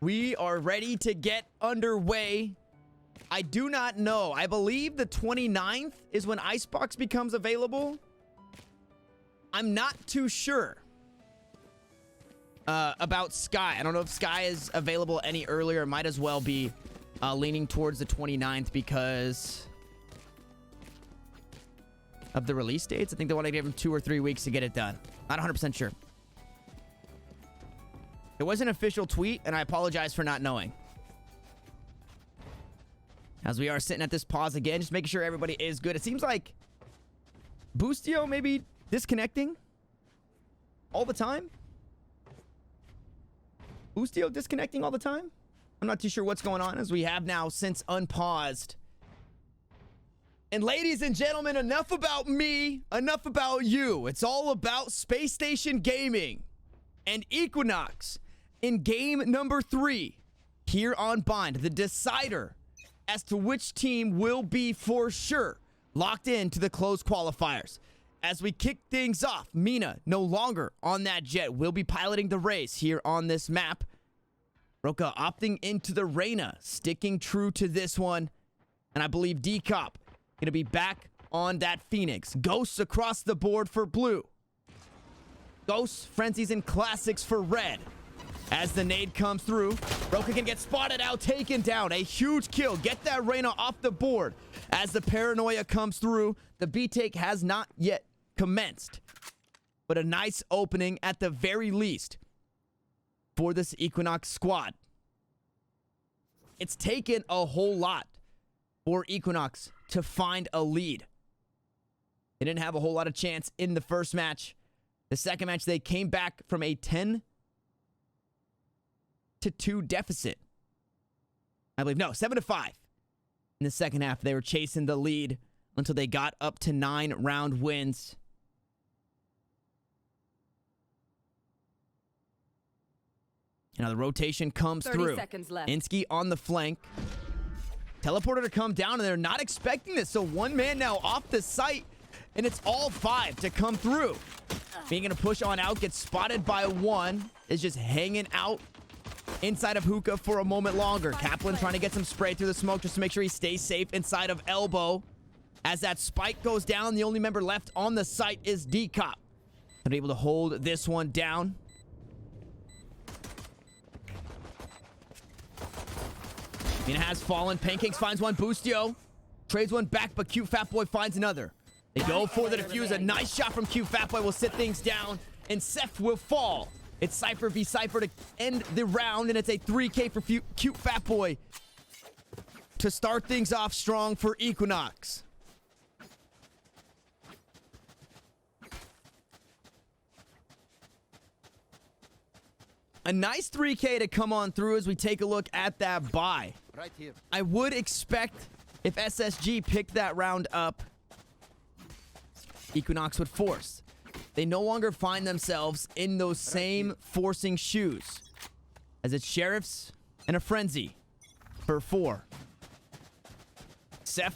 We are ready to get underway. I do not know. I believe the 29th is when Icebox becomes available. I'm not too sure about Sky. I don't know if Sky is available any earlier. It might as well be leaning towards the 29th because of the release dates. I think they want to give him 2 or 3 weeks to get it done. Not 100% sure. It was an official tweet, and I apologize for not knowing. As we are sitting at this pause again, just making sure everybody is good. It seems like Boostio maybe disconnecting all the time. Boostio disconnecting all the time. I'm not too sure what's going on, as we have now since unpaused. And ladies and gentlemen, enough about me, enough about you. It's all about Spacestation Gaming and Equinox in game number 3 here on Bind, the decider as to which team will be for sure locked into the closed qualifiers. As we kick things off, Mina no longer on that jet, will be piloting the Raze here on this map. Roca opting into the Reyna, sticking true to this one. And I believe Dcop gonna be back on that Phoenix. Ghosts across the board for blue. Ghosts, frenzies, and classics for red. As the nade comes through, Roca can get spotted out, taken down. A huge kill. Get that Reyna off the board. As the paranoia comes through, the B take has not yet commenced. But a nice opening at the very least for this Equinox squad. It's taken a whole lot for Equinox to find a lead. They didn't have a whole lot of chance in the first match. The second match, they came back from a 10-2 deficit. I believe, no, 7-5. In the second half, they were chasing the lead until they got up to 9 round wins. Now the rotation comes 30 through. seconds left. Insky on the flank. Teleporter to come down, and they're not expecting this. So one man now off the site, and it's all 5 to come through. Being gonna push on out, gets spotted by one, is just hanging out inside of hookah for a moment longer. Kaplan trying to get some spray through the smoke just to make sure he stays safe inside of elbow. As that spike goes down, the only member left on the site is Dcop. Gonna be able to hold this one down. Mina has fallen. Paincakes finds one. Boostio trades one back, but cutefatboy finds another. They go for the defuse. A nice shot from cutefatboy will sit things down, and sSef will fall. It's Cypher v Cypher to end the round, and it's a 3K for cutefatboy to start things off strong for Equinox. A nice 3K to come on through as we take a look at that buy. Right here. I would expect if SSG picked that round up, Equinox would force. They no longer find themselves in those same forcing shoes, as it's Sheriffs and a Frenzy for 4. sSef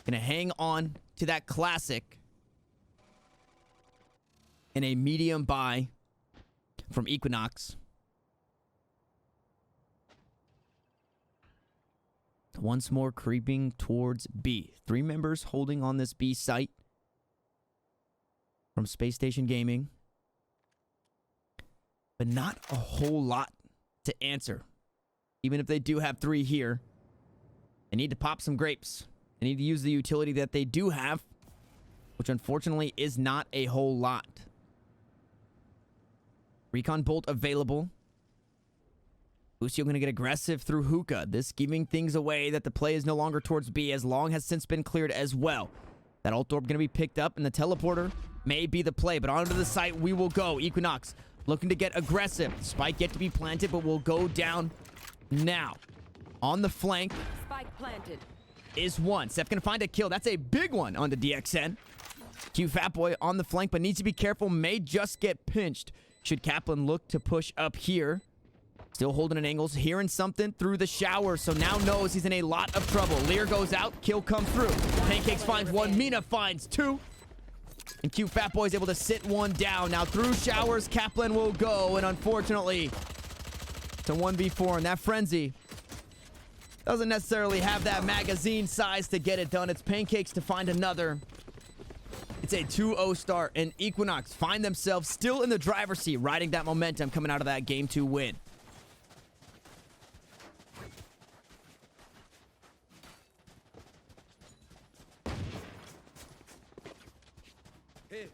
gonna hang on to that classic in a medium buy from Equinox. Once more creeping towards B. 3 members holding on this B site from Spacestation Gaming. But not a whole lot to answer. Even if they do have 3 here, they need to pop some grapes. They need to use the utility that they do have, which unfortunately is not a whole lot. Recon Bolt available. Boostio going to get aggressive through hookah. This giving things away that the play is no longer towards B, as long has since been cleared as well. That ult orb going to be picked up, and the teleporter may be the play, but onto the site we will go. Equinox looking to get aggressive. Spike yet to be planted, but will go down now. On the flank. Spike planted. Is one. sSef going to find a kill. That's a big one on the DXN. cutefatboy on the flank, but needs to be careful. May just get pinched. Should Kaplan look to push up here? Still holding an angles, hearing something through the shower, so now knows he's in a lot of trouble. Lear goes out, kill come through. Paincakes finds one, Mina finds 2. And cutefatboy is able to sit one down. Now through showers, Kaplan will go, and unfortunately, to 1v4, and that Frenzy doesn't necessarily have that magazine size to get it done. It's Paincakes to find another. It's a 2-0 start, and Equinox find themselves still in the driver's seat, riding that momentum coming out of that Game 2 win. Hey.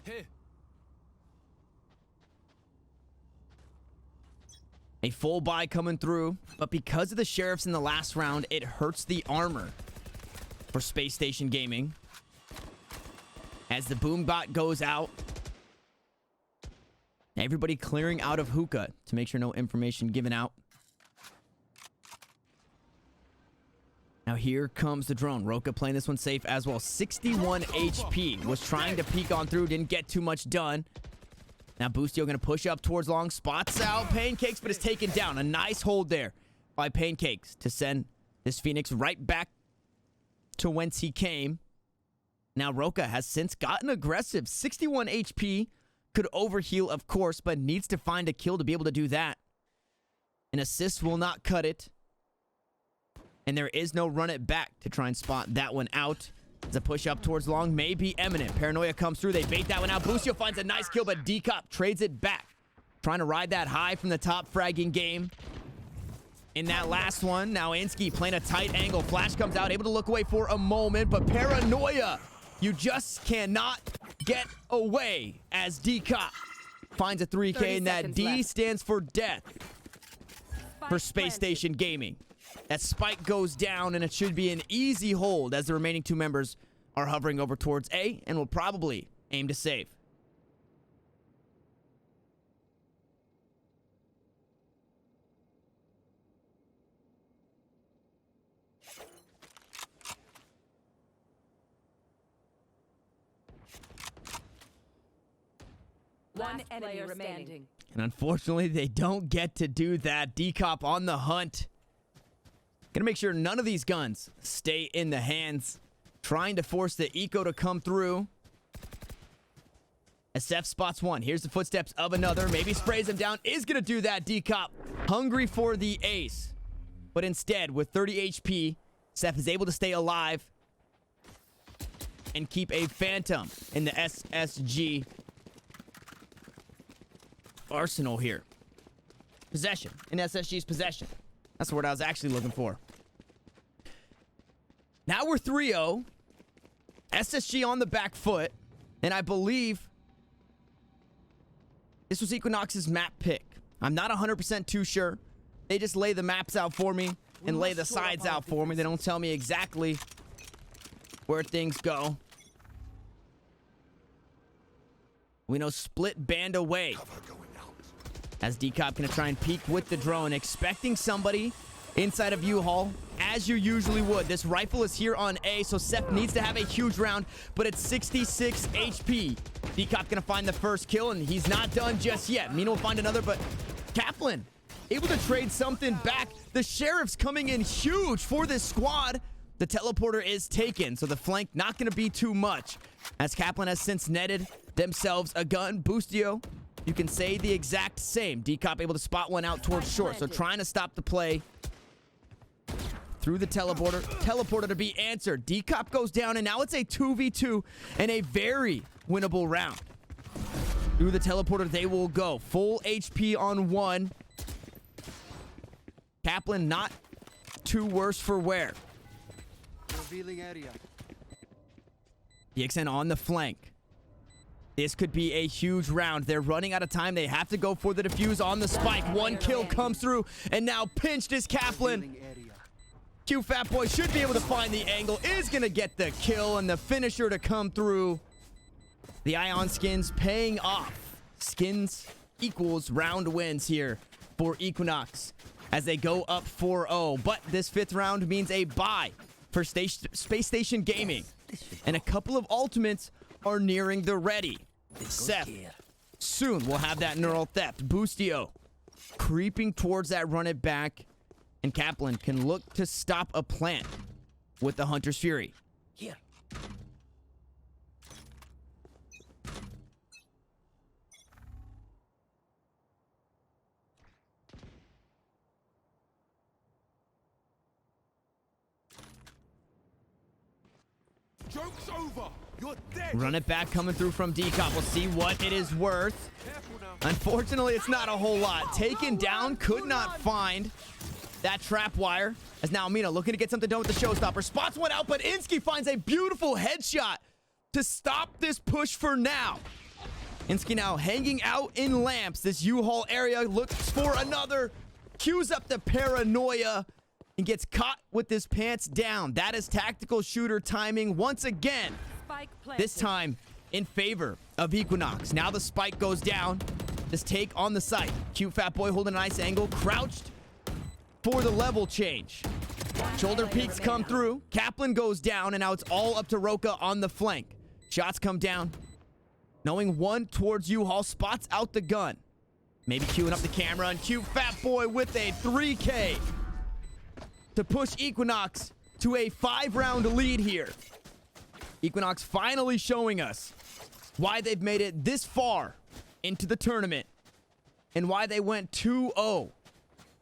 Hey. A full buy coming through, but because of the sheriffs in the last round, it hurts the armor for Spacestation Gaming. As the boom bot goes out, everybody clearing out of hookah to make sure no information given out. Now here comes the drone. Roca playing this one safe as well. 61 HP. Was trying to peek on through. Didn't get too much done. Now Boostio going to push up towards long. Spots out Paincakes, but is taken down. A nice hold there by Paincakes to send this Phoenix right back to whence he came. Now Roca has since gotten aggressive. 61 HP. Could overheal, of course, but needs to find a kill to be able to do that. An assist will not cut it. And there is no run it back to try and spot that one out. The push up towards long may be imminent. Paranoia comes through. They bait that one out. Boostio finds a nice kill, but Dcop trades it back. Trying to ride that high from the top fragging game. In that last one, now Insky playing a tight angle. Flash comes out, able to look away for a moment, but Paranoia, you just cannot get away as Dcop finds a 3K, and that D left stands for death for Space Station Gaming. That spike goes down, and it should be an easy hold as the remaining two members are hovering over towards A and will probably aim to save. One enemy remaining. And unfortunately, they don't get to do that. Dcop on the hunt. Gonna make sure none of these guns stay in the hands. Trying to force the eco to come through. sSef spots one. Here's the footsteps of another. Maybe sprays him down. Is gonna do that. Dcop hungry for the ace. But instead, with 30 HP, sSef is able to stay alive and keep a phantom in the SSG arsenal here. Possession. In SSG's possession. That's the word I was actually looking for. Now we're 3-0. SSG on the back foot. And I believe this was Equinox's map pick. I'm not 100% too sure. They just lay the maps out for me and lay the sides out for me. They don't tell me exactly where things go. We know split band away. As Dcop gonna try and peek with the drone, expecting somebody inside of U-Haul, as you usually would. This rifle is here on A, so sSef needs to have a huge round, but it's 66 HP. Dcop gonna find the first kill, and he's not done just yet. Mina will find another, but Kaplan able to trade something back. The sheriff's coming in huge for this squad. The teleporter is taken, so the flank not gonna be too much, as Kaplan has since netted themselves a gun. Boostio, you can say the exact same. Dcop able to spot one out towards short, so trying to stop the play through the teleporter to be answered. Dcop goes down, and now it's a 2v2 and a very winnable round. Through the teleporter they will go. Full HP on one. Kaplan not too worse for wear. Revealing area. DXN on the flank. This could be a huge round. They're running out of time. They have to go for the defuse on the spike. One kill comes through, and now pinched is Kaplan. cutefatboy should be able to find the angle. Is going to get the kill and the finisher to come through. The Ion skins paying off. Skins equals round wins here for Equinox as they go up 4-0. But this fifth round means a bye for Space Station Gaming. And a couple of ultimates are nearing the ready. sSef soon will have that neural theft. Boostio creeping towards that run it back. And Kaplan can look to stop a plant with the Hunter's Fury. Here. Joke's over. You're dead. Run it back coming through from Dcop. We'll see what it is worth. Careful now. Unfortunately, it's not a whole lot. Taken down, could not find that trap wire. As now Mina looking to get something done with the showstopper. Spots one out, but Insky finds a beautiful headshot to stop this push for now. Insky now hanging out in lamps. This U-Haul area looks for another. Cues up the paranoia and gets caught with his pants down. That is tactical shooter timing once again. Spike This planted. time in favor of Equinox. Now the spike goes down. This take on the site. cutefatboy holding a nice angle. Crouched for the level change. Shoulder peeks come through. Kaplan goes down, and now it's all up to Roca on the flank. Shots come down. Knowing one towards U-Haul, spots out the gun. Maybe queuing up the camera, and cutefatboy with a 3K to push Equinox to a 5-round lead here. Equinox finally showing us why they've made it this far into the tournament and why they went 2-0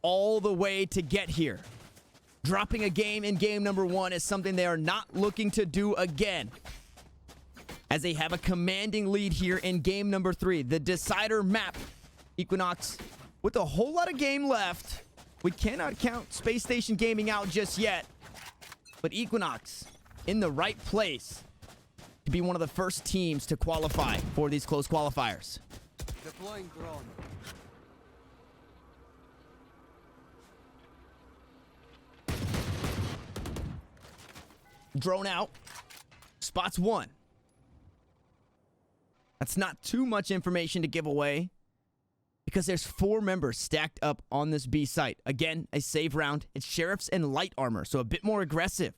all the way to get here. Dropping a game in game number 1 is something they are not looking to do again, as they have a commanding lead here in game number 3, the decider map. Equinox with a whole lot of game left. We cannot count Spacestation Gaming out just yet, but Equinox in the right place to be one of the first teams to qualify for these close qualifiers. Deploying drone. Drone out. Spots one. That's not too much information to give away, because there's 4 members stacked up on this B site. Again, a save round. It's sheriffs and light armor, so a bit more aggressive.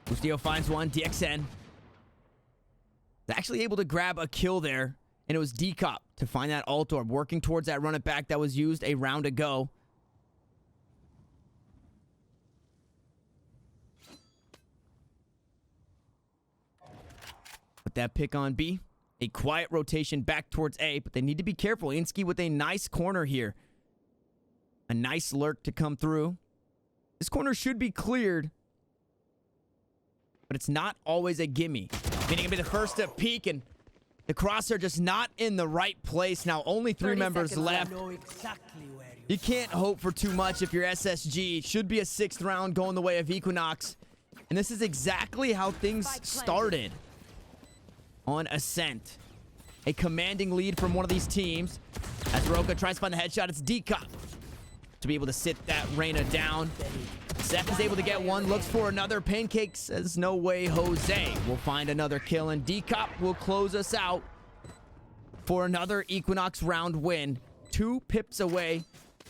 Boostio finds one. DXN actually able to grab a kill there, and it was Dcop to find that alt orb, working towards that run it back that was used a round ago. With that pick on B, a quiet rotation back towards A, but they need to be careful. Insky with a nice corner here. A nice lurk to come through. This corner should be cleared, but it's not always a gimme. Meaning to be the first to peek, and the crosshair just not in the right place. Now only 3 members left. You can't hope for too much if you're SSG. Should be a 6th round going the way of Equinox. And this is exactly how things started on Ascent. A commanding lead from one of these teams. As Roca tries to find the headshot, it's Dcop to be able to sit that Reyna down. sSef is able to get one, looks for another. Paincakes says no way Jose will find another kill, and Dcop will close us out for another Equinox round win. 2 pips away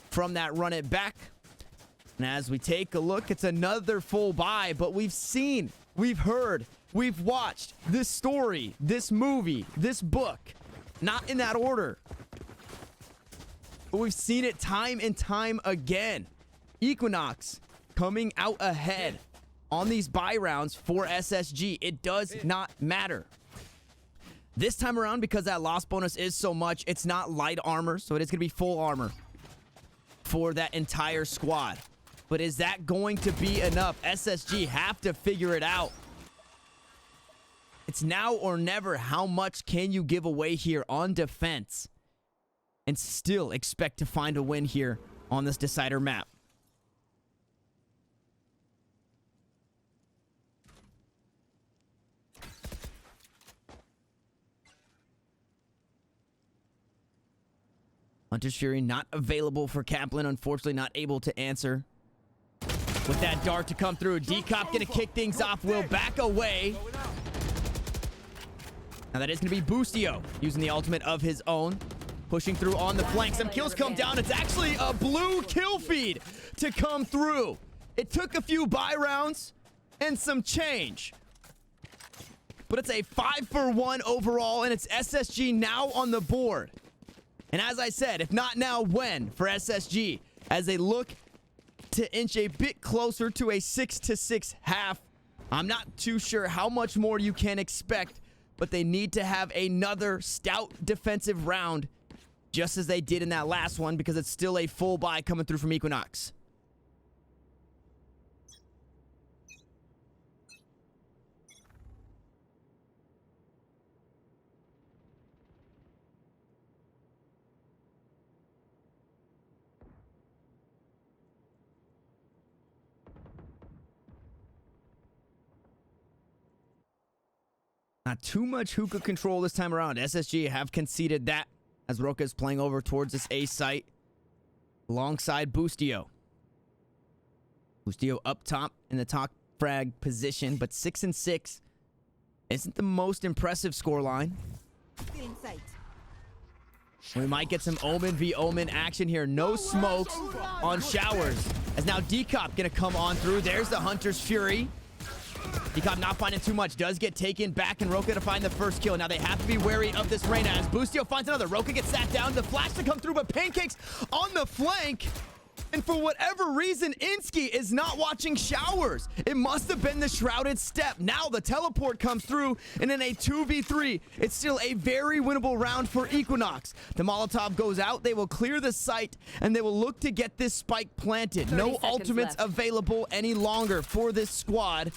from that run it back. And as we take a look, it's another full buy, but we've seen, we've heard, we've watched this story, this movie, this book, not in that order, but we've seen it time and time again. Equinox coming out ahead on these buy rounds for SSG. It does not matter. This time around, because that loss bonus is so much, it's not light armor, so it is going to be full armor for that entire squad. But is that going to be enough? SSG have to figure it out. It's now or never. How much can you give away here on defense and still expect to find a win here on this decider map? Hunter's Fury not available for Kaplan. Unfortunately, not able to answer. With that dart to come through, Dcop gonna kick things off. Will back away. Now that is gonna be Boostio using the ultimate of his own. Pushing through on the flank. Some kills come down. It's actually a blue kill feed to come through. It took a few buy rounds and some change, but it's a 5-for-1 overall, and it's SSG now on the board. And as I said, if not now, when for SSG, as they look to inch a bit closer to a 6-6 half. I'm not too sure how much more you can expect, but they need to have another stout defensive round, just as they did in that last one, because it's still a full buy coming through from Equinox. Not too much hookah control this time around. SSG have conceded that as roca is playing over towards this A site alongside Boostio. Boostio up top in the top frag position, but 6-6 isn't the most impressive scoreline. We might get some Omen v Omen action here. No smokes on Showers. As now Dcop gonna come on through. There's the Hunter's Fury. Dcop not finding too much. Does get taken back, and roca to find the first kill. Now they have to be wary of this Reyna as Boostio finds another. roca gets sat down. The flash to come through, but Paincakes on the flank. And for whatever reason, Insky is not watching Showers. It must have been the shrouded step. Now the teleport comes through, and in a 2v3, it's still a very winnable round for Equinox. The Molotov goes out. They will clear the site, and they will look to get this spike planted. No ultimates available any longer for this squad,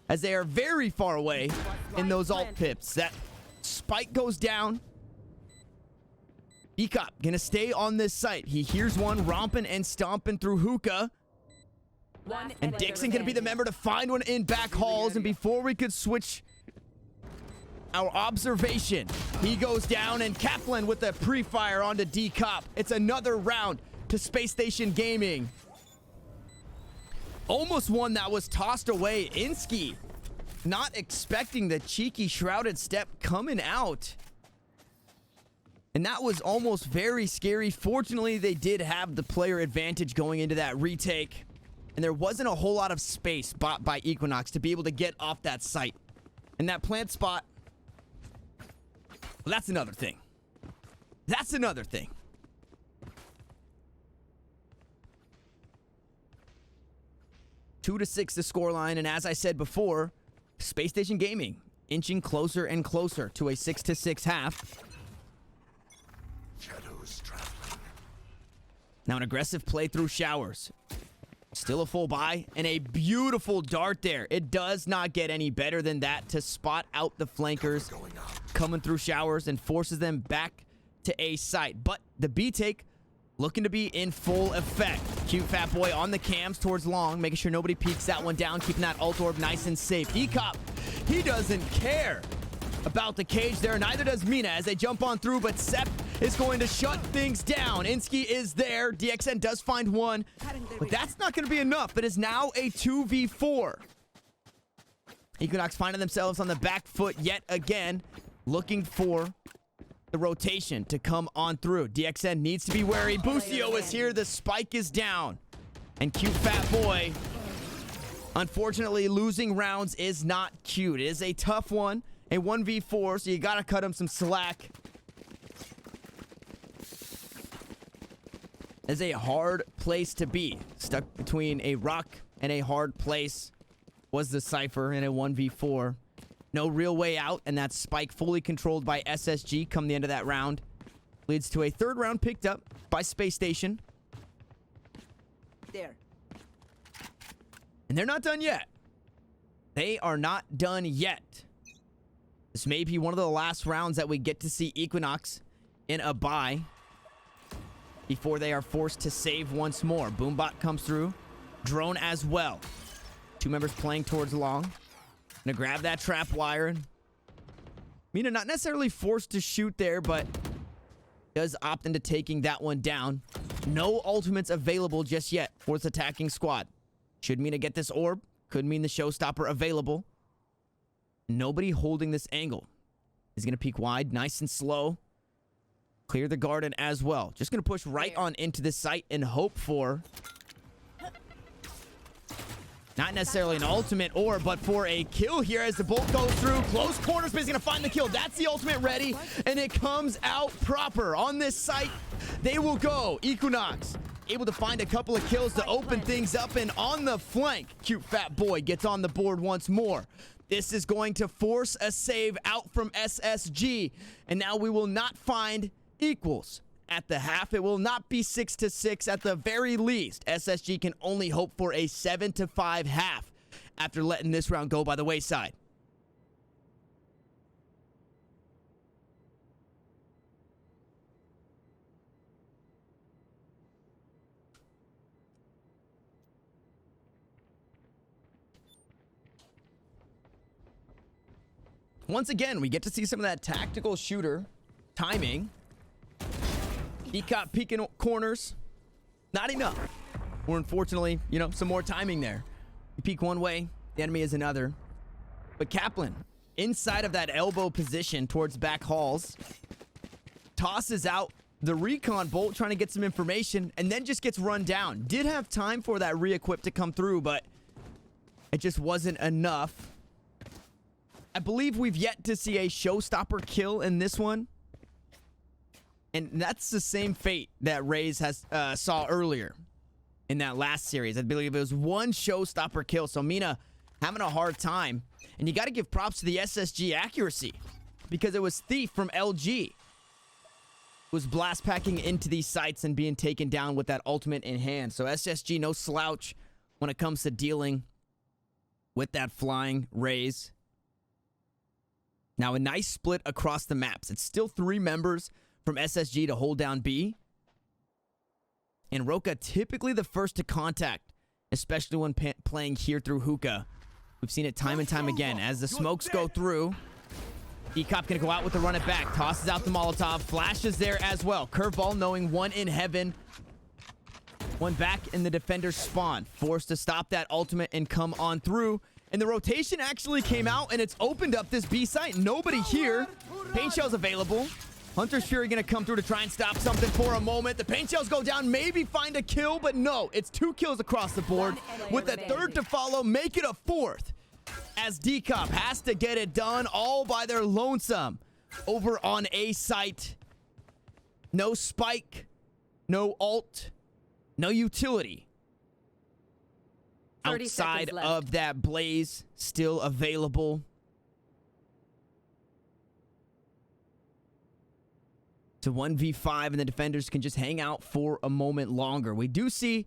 as they are very far away in those ult pips. That spike goes down. Dcop gonna stay on this site. He hears one romping and stomping through hookah. And Dixon gonna be the member to find one in back halls. And before we could switch our observation, he goes down, and Kaplan with a pre-fire onto Dcop. It's another round to Spacestation Gaming. Almost one that was tossed away. Insky not expecting the cheeky shrouded step coming out. And that was almost very scary. Fortunately, they did have the player advantage going into that retake. And there wasn't a whole lot of space bought by Equinox to be able to get off that site. And that plant spot, well, that's another thing. That's another thing. Two to 6 the scoreline. And as I said before, Spacestation Gaming inching closer and closer to a 6-6 half. Now an aggressive play through Showers. Still a full buy and a beautiful dart there. It does not get any better than that to spot out the flankers coming through Showers and forces them back to A site. But the B take looking to be in full effect. Cutefatboy on the cams towards long, making sure nobody peeks that one down, keeping that ult orb nice and safe. Dcop, he doesn't care about the cage there. Neither does Mina as they jump on through, but sSef is going to shut things down. Insky is there. DXN does find one, but that's not going to be enough. It is now a 2v4. Equinox finding themselves on the back foot yet again, looking for the rotation to come on through. DXN needs to be wary. Boostio is here. The spike is down. And Cutefatboy, unfortunately, losing rounds is not cute. It is a tough one. A 1v4, so you gotta cut him some slack. It's a hard place to be. Stuck between a rock and a hard place was the Cypher in a 1v4. No real way out, and that spike fully controlled by SSG come the end of that round. Leads to a third round picked up by Space Station. There. And they're not done yet. They are not done yet. This may be one of the last rounds that we get to see Equinox in a bye before they are forced to save once more. Boombot comes through. Drone as well. Two members playing towards long. Gonna grab that trap wire. Mina not necessarily forced to shoot there, but does opt into taking that one down. No ultimates available just yet for this attacking squad. Should Mina get this orb? Could mean the showstopper available. Nobody holding this angle. He's going to peek wide, nice and slow. Clear the garden as well. Just going to push right on into the site and hope for not necessarily an ultimate orb, but for a kill here as the bolt goes through. Close corners, but he's going to find the kill. That's the ultimate ready, and it comes out proper. On this site, they will go. Equinox able to find a couple of kills to open things up, and on the flank, Cutefatboy gets on the board once more. This is going to force a save out from SSG. And now we will not find equals at the half. It will not be 6-6 at the very least. SSG can only hope for a 7-5 half after letting this round go by the wayside. Once again, we get to see some of that tactical shooter timing. Dcop peeking corners. Not enough. Or unfortunately, you know, some more timing there. You peek one way, the enemy is another. But Kaplan, inside of that elbow position towards back halls, tosses out the recon bolt trying to get some information and then just gets run down. Did have time for that re-equip to come through, but it just wasn't enough. I believe we've yet to see a showstopper kill in this one. And that's the same fate that Raze has saw earlier in that last series. I believe it was one showstopper kill. So Mina having a hard time. And you got to give props to the SSG accuracy because it was Thief from LG who was blast packing into these sites and being taken down with that ultimate in hand. So SSG no slouch when it comes to dealing with that flying Raze. Now a nice split across the maps. It's still 3 members from SSG to hold down B. And Roca typically the first to contact, especially when playing here through hookah. We've seen it time and time again. As the smokes go through, Dcop gonna go out with the run it back. Tosses out the Molotov. Flashes there as well. Curveball knowing one in heaven. One back in the defender's spawn. Forced to stop that ultimate and come on through. And the rotation actually came out and it's opened up this B site. Nobody here. Paint shells available. Hunter's Fury gonna come through to try and stop something for a moment. The paint shells go down, maybe find a kill, but no. It's 2 kills across the board with a 3rd to follow. Make it a 4th as Dcop has to get it done all by their lonesome over on A site. No spike, no ult, no utility. Outside of that blaze still available. To 1v5 and the defenders can just hang out for a moment longer. We do see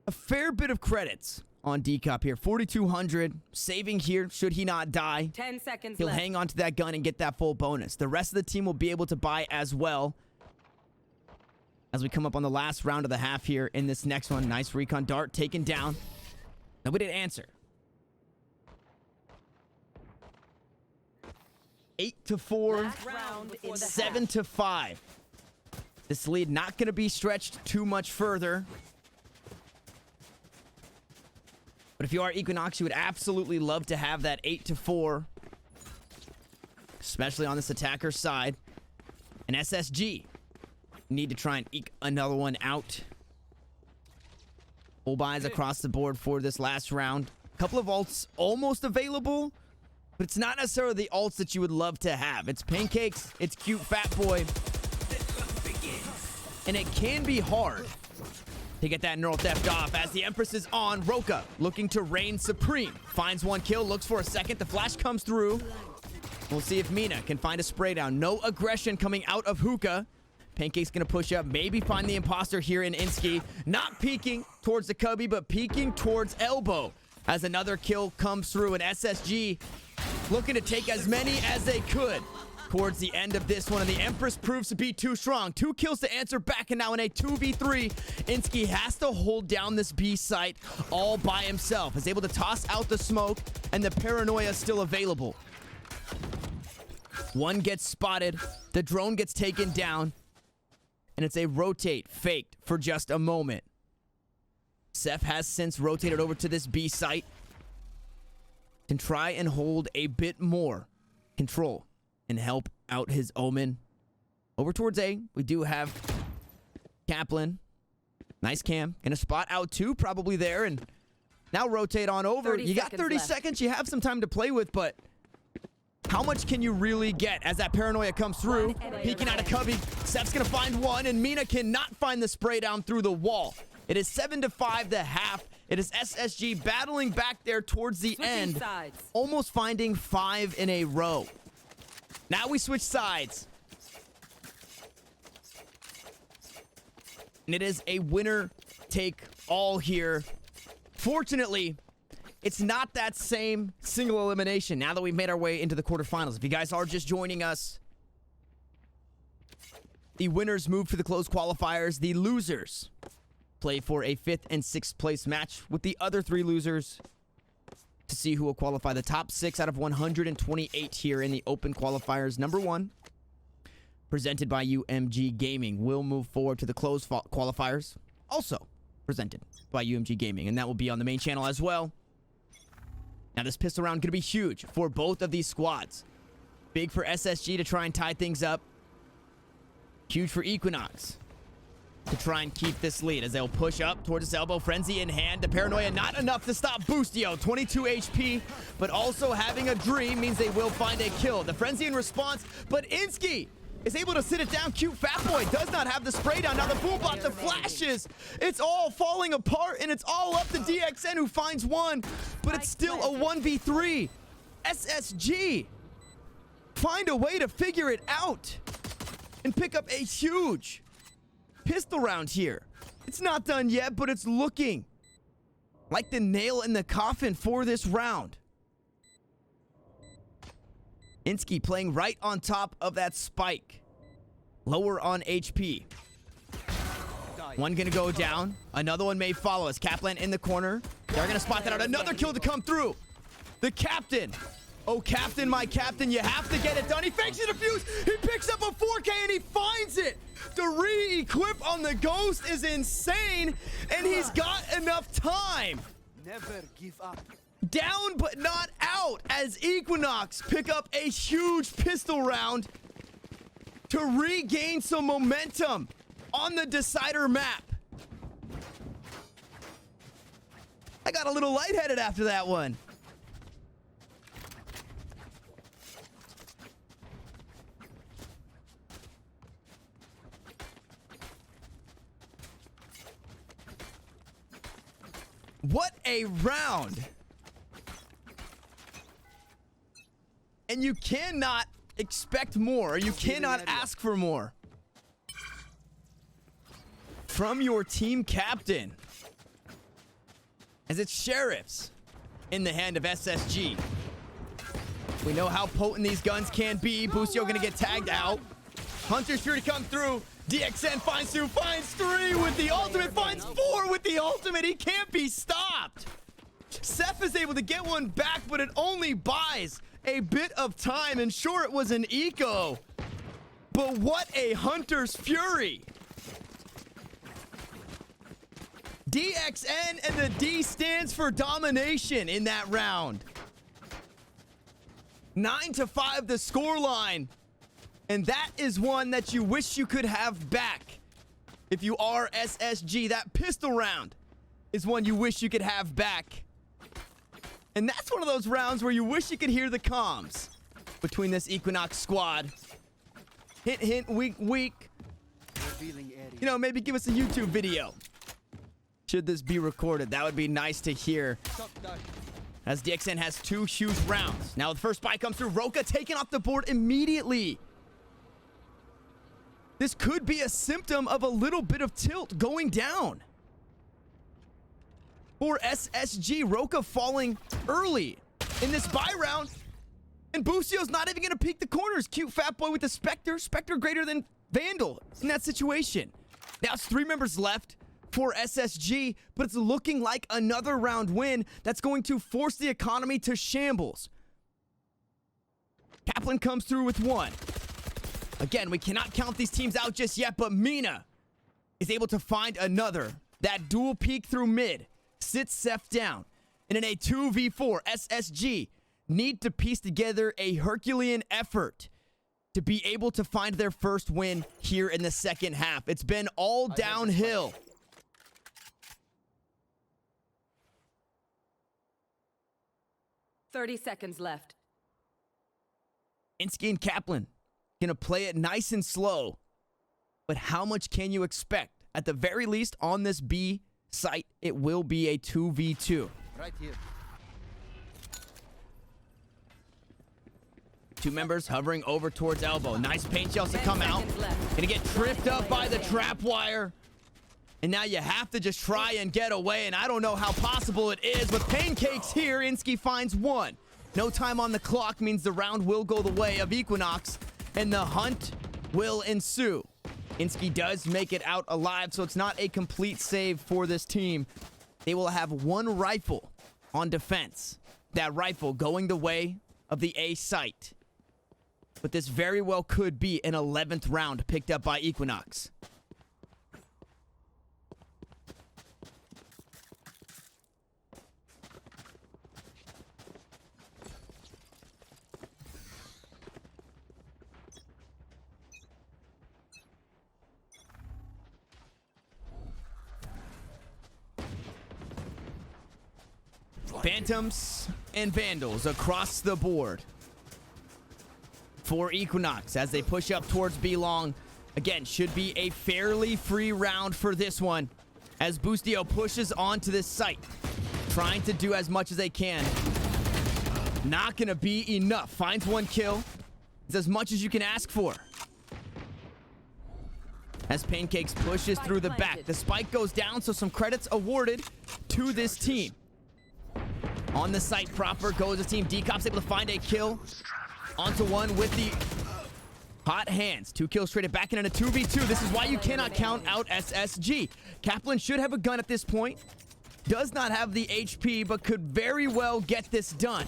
a fair bit of credits on Dcop here. 4,200 saving here should he not die. 10 seconds He'll left. hang on to that gun and get that full bonus. The rest of the team will be able to buy as well. As we come up on the last round of the half here in this next one. Nice recon dart taken down. Nobody did answer. 8-4, 7-5. This lead not going to be stretched too much further. But if you are Equinox, you would absolutely love to have that 8-4. Especially on this attacker side. And SSG need to try and eke another one out. Full buys across the board for this last round. A couple of ults almost available. But it's not necessarily the ults that you would love to have. It's Paincakes, it's cutefatboy. And it can be hard to get that neural theft off as the Empress is on. Roca looking to reign supreme. Finds 1 kill, looks for a second. The flash comes through. We'll see if Mina can find a spray down. No aggression coming out of hookah. Paincakes gonna push up, maybe find the imposter here in Insky. Not peeking towards the cubby, but peeking towards elbow. As another kill comes through, and SSG looking to take as many as they could towards the end of this one. And the Empress proves to be too strong. 2 kills to answer back, and now in a 2v3, Insky has to hold down this B site all by himself. Is able to toss out the smoke, and the paranoia still available. 1 gets spotted. The drone gets taken down. And it's a rotate faked for just a moment. sSef has since rotated over to this B site. Can try and hold a bit more control and help out his Omen. Over towards A, we do have Kaplan. Nice cam. Gonna spot out 2 probably there. And now rotate on over. You got 30 seconds. You have some time to play with, but how much can you really get as that paranoia comes through? Peeking out of cubby. sSef's gonna find 1, and Mina cannot find the spray down through the wall. It is 7-5 the half. It is SSG battling back there towards the end. Sides. Almost finding 5 in a row. Now we switch sides. And it is a winner take all here. Fortunately, it's not that same single elimination now that we've made our way into the quarterfinals. If you guys are just joining us, the winners move to the closed qualifiers. The losers play for a 5th and 6th place match with the other 3 losers to see who will qualify. The top 6 out of 128 here in the open qualifiers. Number 1, presented by UMG Gaming, will move forward to the closed qualifiers, also presented by UMG Gaming, and that will be on the main channel as well. Now, this pistol round going to be huge for both of these squads. Big for SSG to try and tie things up. Huge for Equinox to try and keep this lead as they'll push up towards his elbow. Frenzy in hand. The paranoia not enough to stop Boostio. 22 HP, but also having a dream means they will find a kill. The frenzy in response, but Insky is able to sit it down. cutefatboy does not have the spray down. Now the boombot, the flashes. It's all falling apart, and it's all up to DXN, who finds one, but it's still a 1v3. SSG find a way to figure it out and pick up a huge pistol round here. It's not done yet, but it's looking like the nail in the coffin for this round. Insky playing right on top of that spike. Lower on HP. One gonna go down. Another one may follow us. Kaplan in the corner. They're gonna spot that out. Another kill to come through. The captain. Oh, captain, my captain, you have to get it done. He fakes the defuse. He picks up a 4K and he finds it. The re-equip on the Ghost is insane, and he's got enough time. Never give up. Down but not out as Equinox pick up a huge pistol round to regain some momentum on the decider map. I got a little lightheaded after that one. What a round. And you cannot expect more. You cannot ask for more from your team captain, as it's sheriffs in the hand of SSG. We know how potent these guns can be. Boostio gonna get tagged out. Hunter's Fury come through. DXN finds 2, finds 3 with the ultimate, finds 4 with the ultimate. He can't be stopped. sSef is able to get one back, but it only buys a bit of time. And sure, it was an eco, but what a Hunter's Fury. DXN, and the D stands for domination in that round. 9-5 the scoreline. And that is one that you wish you could have back if you are SSG. That pistol round is one you wish you could have back. And that's one of those rounds where you wish you could hear the comms between this Equinox squad. Hint, hint, wink, wink. You know, maybe give us a YouTube video. Should this be recorded? That would be nice to hear. As DXN has 2 huge rounds. Now the first buy comes through. Roca taken off the board immediately. This could be a symptom of a little bit of tilt going down for SSG. Roca falling early in this buy round, and Boostio's not even going to peek the corners. cutefatboy with the Spectre. Spectre greater than Vandal in that situation. Now it's 3 members left for SSG, but it's looking like another round win that's going to force the economy to shambles. Kaplan comes through with 1. Again, we cannot count these teams out just yet, but Mina is able to find another. That dual peek through mid sits sSef down. And in a 2v4, SSG need to piece together a Herculean effort to be able to find their first win here in the second half. It's been all downhill. "30 seconds left." Insky and Kaplan gonna play it nice and slow, but how much can you expect? At the very least, on this B site, it will be a 2v2. Right here. 2 members hovering over towards elbow. Nice paint shells to come out. Gonna get tripped up by the trap wire. And now you have to just try and get away, and I don't know how possible it is. With Paincakes here, Insky finds 1. No time on the clock means the round will go the way of Equinox, and the hunt will ensue. Insky does make it out alive, so it's not a complete save for this team. They will have 1 rifle on defense. that rifle going the way of the A site. But this very well could be an 11th round picked up by Equinox. Phantoms and Vandals across the board for Equinox as they push up towards B long. Again, should be a fairly free round for this one as Boostio pushes onto this site, trying to do as much as they can. Not gonna be enough. Finds one kill. It's as much as you can ask for. As Paincakes pushes through the back. The spike goes down, so some credits awarded to this team. On the site proper goes the team. Dcop's able to find a kill. Onto one with the hot hands. 2 kills traded back in a 2v2. This is why you cannot count out SSG. Kaplan should have a gun at this point. Does not have the HP, but could very well get this done.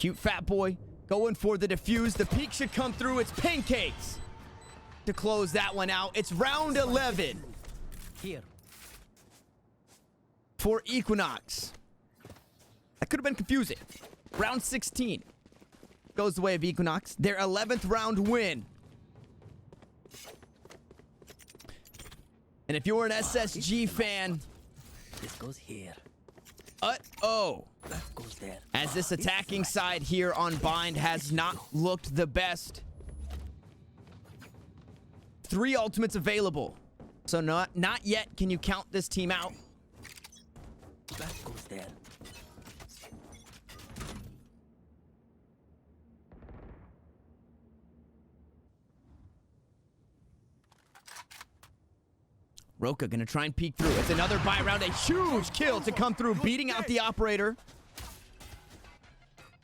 Cutefatboy going for the defuse. The peak should come through. It's Paincakes to close that one out. It's round 11 here for Equinox. That could have been confusing. Round 16 goes the way of Equinox. Their 11th round win. And if you're an SSG fan, this goes here. Uh-oh. That goes there. As this attacking side here on Bind has not looked the best. 3 ultimates available. So not yet can you count this team out. That goes there. Roca gonna try and peek through. It's another buy round. A huge kill to come through, beating out the operator.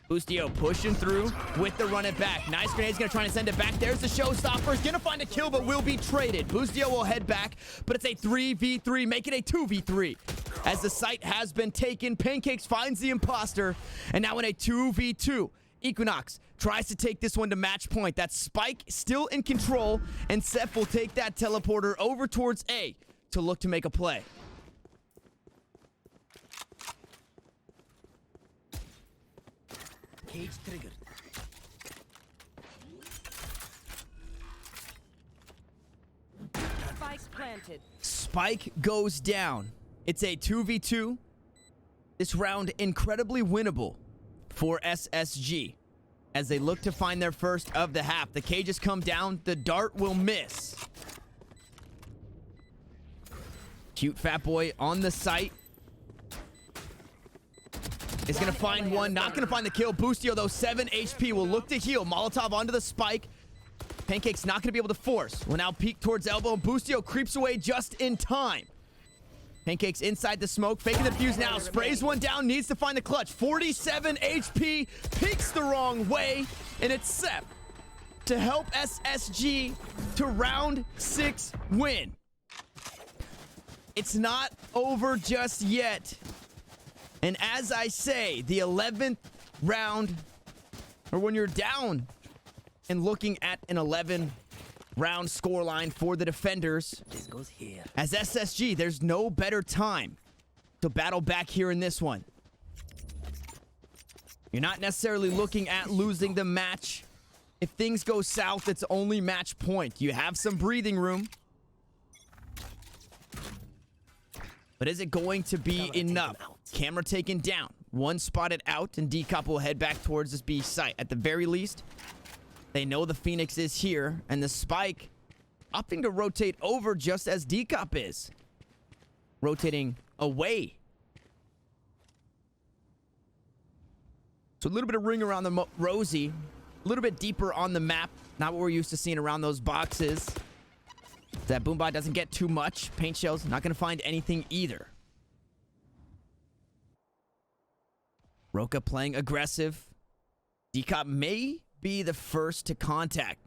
Boostio pushing through with the run it back. Nice grenade's gonna try and send it back. There's the showstopper. He's gonna find a kill, but will be traded. Boostio will head back, but it's a 3v3, make it a 2v3. As the site has been taken, Paincakes finds the imposter, and now in a 2v2. Equinox tries to take this one to match point. That spike still in control, and sSef will take that teleporter over towards A to look to make a play. Cage triggered. Spike planted. Spike goes down. It's a 2v2. This round incredibly winnable for SSG as they look to find their first of the half. The cages come down. The dart will miss. Cutefatboy on the site. Is going to find one. Not going to find the kill. Boostio, though, 7 HP. Will look to heal. Molotov onto the spike. Paincakes not going to be able to force. Will now peek towards elbow. Boostio creeps away just in time. Paincakes inside the smoke, faking the fuse now, sprays one down, needs to find the clutch. 47 HP, peeks the wrong way, and it's sSef to help SSG to round 6 win. It's not over just yet. And as I say, the 11th round, or when you're down and looking at an 11 round scoreline for the defenders. This goes here. As SSG, there's no better time to battle back here in this one. You're not necessarily looking at losing the match. If things go south, it's only match point. You have some breathing room. But is it going to be enough? Camera taken down. One spotted out, and Dcop will head back towards this B site. At the very least, they know the Phoenix is here, and the spike opting to rotate over just as Dcop is. Rotating away. So a little bit of ring around the Rosie. A little bit deeper on the map. Not what we're used to seeing around those boxes. That Boombot doesn't get too much. Paint shells, not going to find anything either. Roca playing aggressive. Dcop may be the first to contact.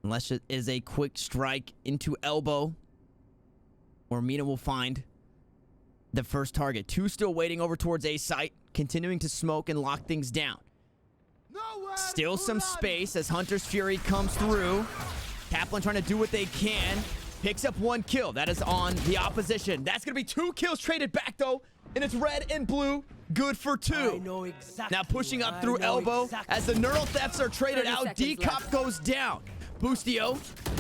Unless it is a quick strike into elbow. Or Mina will find the first target. 2 still waiting over towards A site. continuing to smoke and lock things down. Nowhere Still to some run. space as Hunter's Fury comes through. Kaplan trying to do what they can. Picks up 1 kill. That is on the opposition. That's going to be 2 kills traded back, though. And it's red and blue. Good for 2. I know exactly. Now pushing up through I know elbow exactly. as the neural thefts are traded 30 out. seconds Dcop left. goes down. Boostio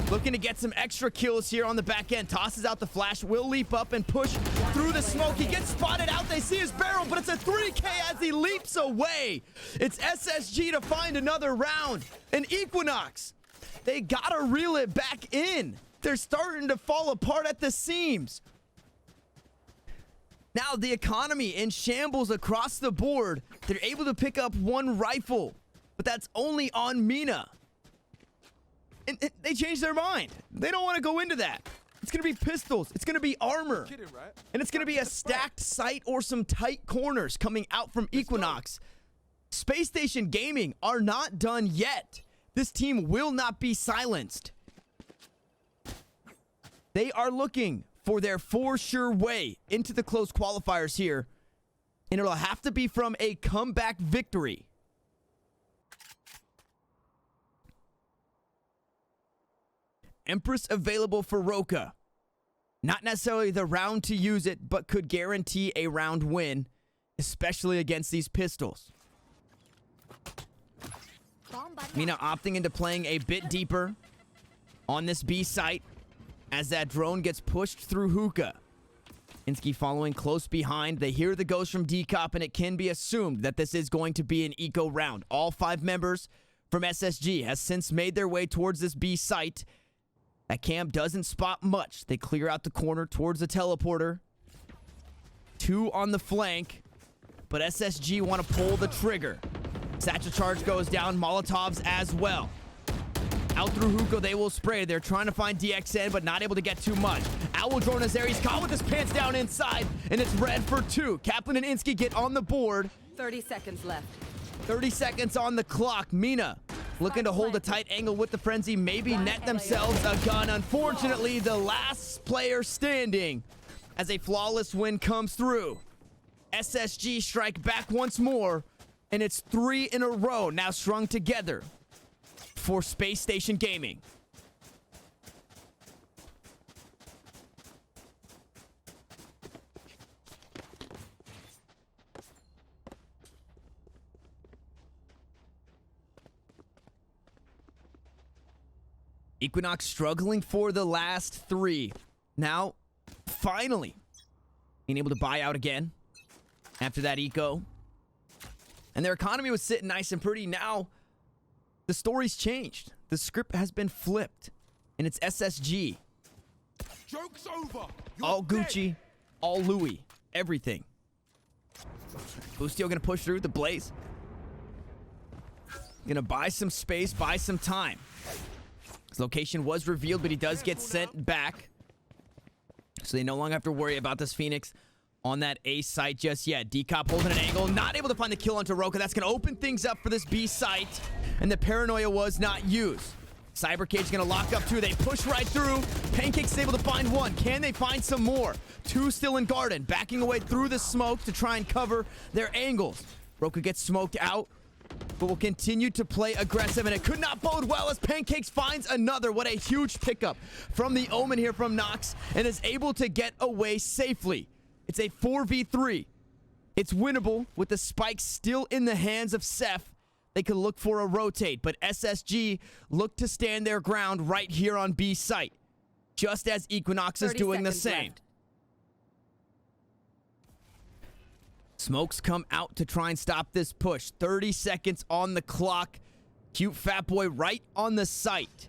looking to get some extra kills here on the back end. Tosses out the flash. Will leap up and push through the smoke. He gets spotted out. They see his barrel, but it's a 3K as he leaps away. It's SSG to find another round. And Equinox, they gotta reel it back in. They're starting to fall apart at the seams. Now the economy in shambles across the board. They're able to pick up 1 rifle, but that's only on Mina. And they changed their mind. They don't want to go into that. It's going to be pistols. It's going to be armor. Kidding, right? And it's going to be a stacked sight or some tight corners coming out from Equinox. Spacestation Gaming are not done yet. This team will not be silenced. They are looking for their for sure way into the close qualifiers here. And it'll have to be from a comeback victory. Empress available for roca. Not necessarily the round to use it, but could guarantee a round win, especially against these pistols. Mina opting into playing a bit deeper on this B site as that drone gets pushed through hookah. Insky following close behind. They hear the ghost from Dcop, and it can be assumed that this is going to be an eco round. All 5 members from SSG has since made their way towards this B site. That camp doesn't spot much. They clear out the corner towards the teleporter. 2 on the flank, but SSG want to pull the trigger. Satchel charge goes down, Molotovs as well. Out through hookah, they will spray. They're trying to find DXN, but not able to get too much. Owl drone is there. He's caught with his pants down inside, and it's red for 2. Kaplan and Insky get on the board. 30 seconds left. 30 seconds on the clock. Mina looking to hold a tight angle with the frenzy. Maybe net themselves a gun. Unfortunately, the last player standing as a flawless win comes through. SSG strike back once more, and it's 3 in a row now strung together for Spacestation Gaming. Equinox struggling for the last 3. Now, finally, being able to buy out again after that eco. And their economy was sitting nice and pretty. Now, the story's changed. The script has been flipped. And it's SSG. Joke's over. You're All dead. Gucci, all Louis, everything. Boostio gonna push through the Blaze. Gonna buy some space, buy some time. His location was revealed, but he does get sent back. So they no longer have to worry about this Phoenix on that A site just yet. Dcop holding an angle, not able to find the kill onto roca. That's gonna open things up for this B site. And the paranoia was not used. Cybercage gonna lock up 2. They push right through. Paincakes is able to find 1. Can they find some more? 2 still in garden, backing away through the smoke to try and cover their angles. roca gets smoked out, but will continue to play aggressive, and it could not bode well as Paincakes finds another. What a huge pickup from the Omen here from Nox, and is able to get away safely. It's a 4v3. It's winnable with the spike still in the hands of sSef. They could look for a rotate, but SSG look to stand their ground right here on B site, just as Equinox is 30 doing the seconds same. left. Smokes come out to try and stop this push. 30 seconds on the clock. Cutefatboy right on the site.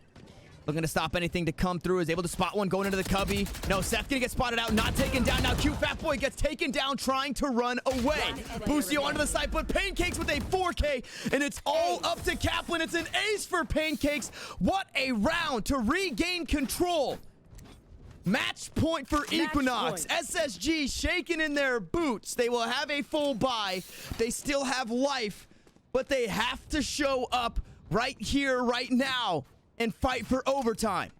Looking to stop anything to come through. Is able to spot one going into the cubby. No, sSef gonna get spotted out. Not taken down. Now Cutefatboy gets taken down trying to run away. Boostio onto the site, but Paincakes with a 4K. And it's all up to Kaplan. It's an ace for Paincakes. What a round to regain control. Match point for Equinox. point. SSG shaking in their boots. They will have a full buy. They still have life, but they have to show up right here, right now, and fight for overtime.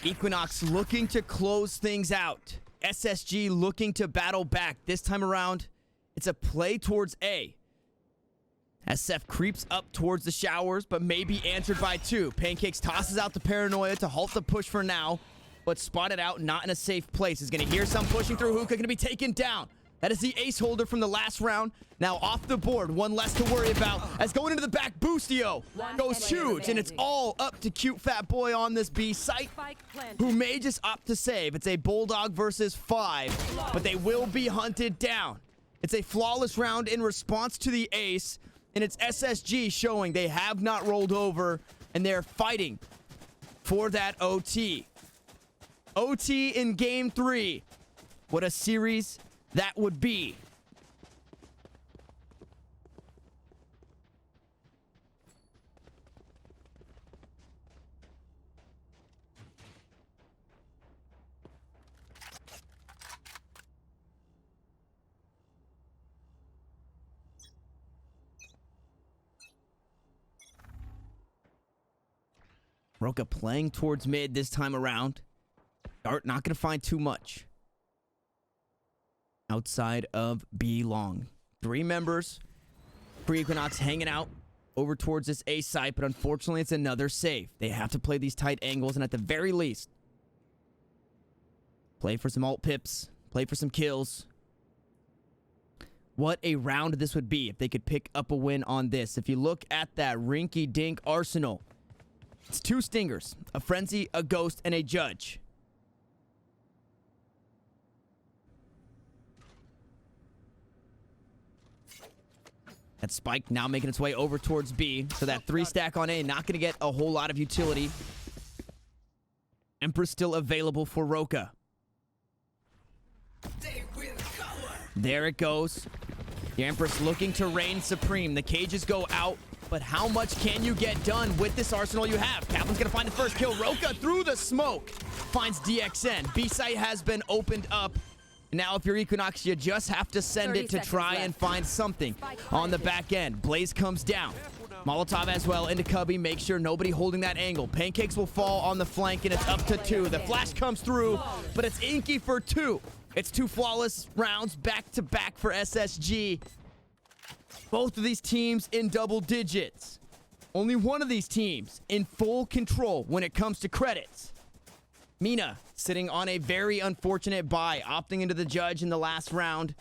Equinox looking to close things out. SSG looking to battle back. This time around, it's a play towards A. sSef creeps up towards the showers, but may be answered by 2. Paincakes tosses out the paranoia to halt the push for now, but spotted out, not in a safe place. Is going to hear some pushing through hookah, going to be taken down. That is the ace holder from the last round. Now off the board, one less to worry about. As going into the back, Boostio goes huge, and it's all up to cutefatboy on this B site, who may just opt to save. It's a Bulldog versus 5, but they will be hunted down. It's a flawless round in response to the ace, and it's SSG showing they have not rolled over, and they're fighting for that OT. OT in game 3. What a series that would be. Roca playing towards mid this time around. Dart not going to find too much outside of B long. 3 members for Equinox hanging out over towards this A site, but unfortunately it's another save. They have to play these tight angles, and at the very least, play for some alt pips, play for some kills. What a round this would be if they could pick up a win on this. If you look at that rinky-dink arsenal, it's 2 stingers, a frenzy, a ghost, and a judge. That spike now making its way over towards B. So that 3 stack on A, not going to get a whole lot of utility. Emperor's still available for Roca. There it goes. The Empress looking to reign supreme. The cages go out, but how much can you get done with this arsenal you have? Kaplan's going to find the first kill. Roca through the smoke finds DXN. B site has been opened up. Now, if you're Equinox, you just have to send it to try and find something on the back end. Blaze comes down. Molotov as well into Cubby. Make sure nobody holding that angle. Paincakes will fall on the flank, and it's up to 2. The flash comes through, but it's Inky for 2. It's 2 flawless rounds back-to-back for SSG. Both of these teams in double digits. Only one of these teams in full control when it comes to credits. Mina sitting on a very unfortunate bye, opting into the judge in the last round.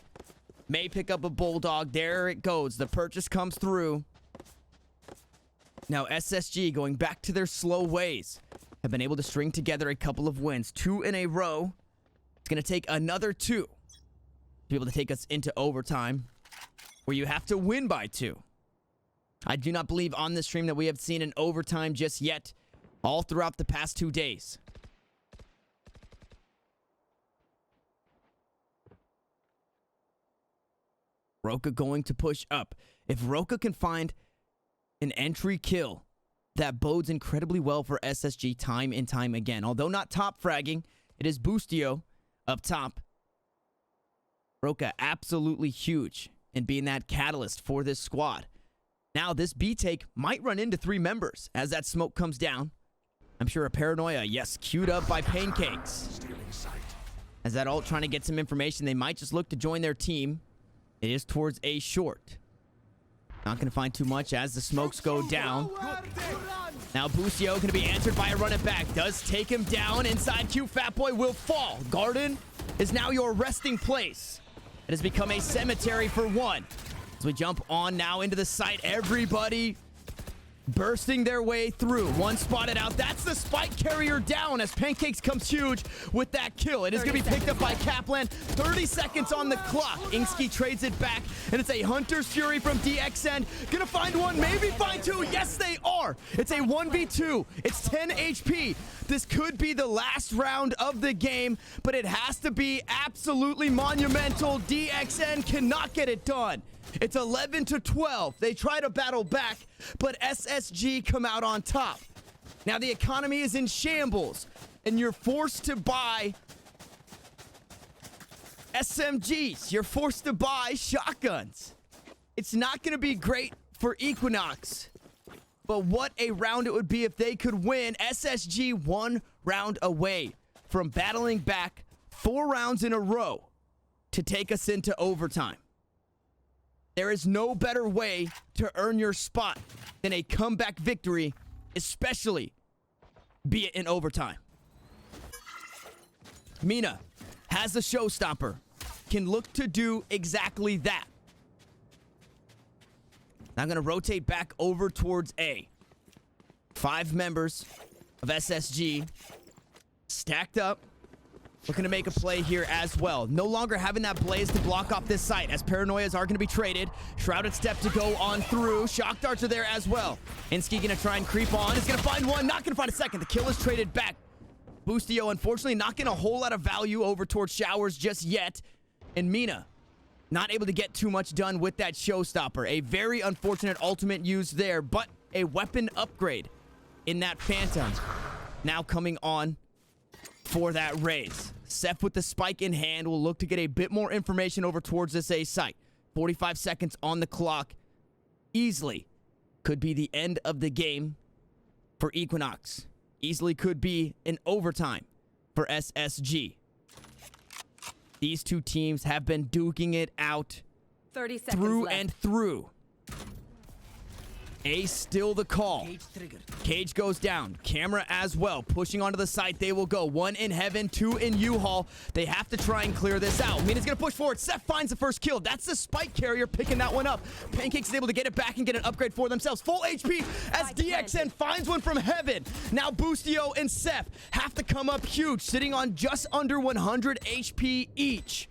May pick up a Bulldog. There it goes. The purchase comes through. Now SSG, going back to their slow ways, have been able to string together a couple of wins. 2 in a row. It's going to take another 2 to be able to take us into overtime, where you have to win by 2. I do not believe on this stream that we have seen an overtime just yet, all throughout the past 2 days. Roca going to push up. If Roca can find an entry kill, that bodes incredibly well for SSG time and time again. Although not top fragging, it is Boostio up top. Roca absolutely huge in being that catalyst for this squad. Now this B take might run into 3 members as that smoke comes down. I'm sure a paranoia, yes, queued up by Paincakes. As that ult trying to get some information, they might just look to join their team. It is towards A short. Not going to find too much as the smokes go down. Now Boostio going to be answered by a run it back. Does take him down. Inside cutefatboy will fall. Garden is now your resting place. It has become a cemetery for 1. As we jump on now into the site, everybody bursting their way through. 1 spotted out. That's the spike carrier down as Paincakes comes huge with that kill. It is going to be picked up by Kaplan. 30 seconds on the clock. Insky trades it back, and it's a Hunter's Fury from DXN. Gonna find 1, maybe find 2. Yes, they are. It's a 1v2. It's 10 HP. This could be the last round of the game, but it has to be absolutely monumental. DXN cannot get it done. It's 11-12. They try to battle back, but SSG come out on top. Now the economy is in shambles, and you're forced to buy SMGs. You're forced to buy shotguns. It's not going to be great for Equinox, but what a round it would be if they could win. SSG 1 round away from battling back 4 rounds in a row to take us into overtime. There is no better way to earn your spot than a comeback victory, especially be it in overtime. Mina has the showstopper, can look to do exactly that. Now I'm going to rotate back over towards A. 5 members of SSG stacked up, looking to make a play here as well. No longer having that blaze to block off this site, as paranoias are going to be traded. Shrouded step to go on through. Shock darts are there as well. Insky going to try and creep on. Is going to find one, not going to find a second. The kill is traded back. Boostio, unfortunately, not getting a whole lot of value over towards showers just yet. And Mina, not able to get too much done with that showstopper. A very unfortunate ultimate used there, but a weapon upgrade in that Phantom. Now coming on for that Raze. sSef with the spike in hand will look to get a bit more information over towards this A site. 45 seconds on the clock. Easily could be the end of the game for Equinox. Easily could be an overtime for SSG. These two teams have been duking it out 30 seconds through left. and through. A still the call. Cage triggered. Cage goes down. Camera as well. Pushing onto the site. They will go. 1 in heaven, 2 in U-Haul. They have to try and clear this out. Mina's going to push forward. sSef finds the first kill. That's the spike carrier picking that one up. Paincakes is able to get it back and get an upgrade for themselves. Full HP as DXN finds one from heaven. Now Boostio and sSef have to come up huge, sitting on just under 100 HP each.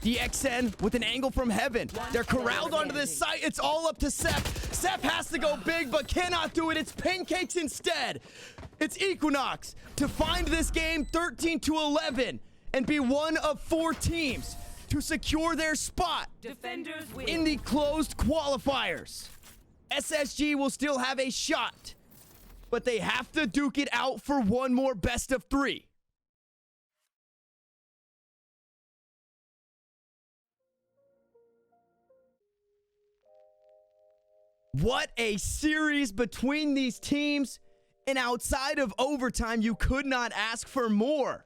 DXN with an angle from heaven. They're corralled onto this site. It's all up to sSef. sSef has to go big, but cannot do it. It's Paincakes instead. It's Equinox to find this game 13-11 and be one of 4 teams to secure their spot Defenders win. in the closed qualifiers. SSG will still have a shot, but they have to duke it out for one more best of 3. What a series between these teams, and outside of overtime, you could not ask for more.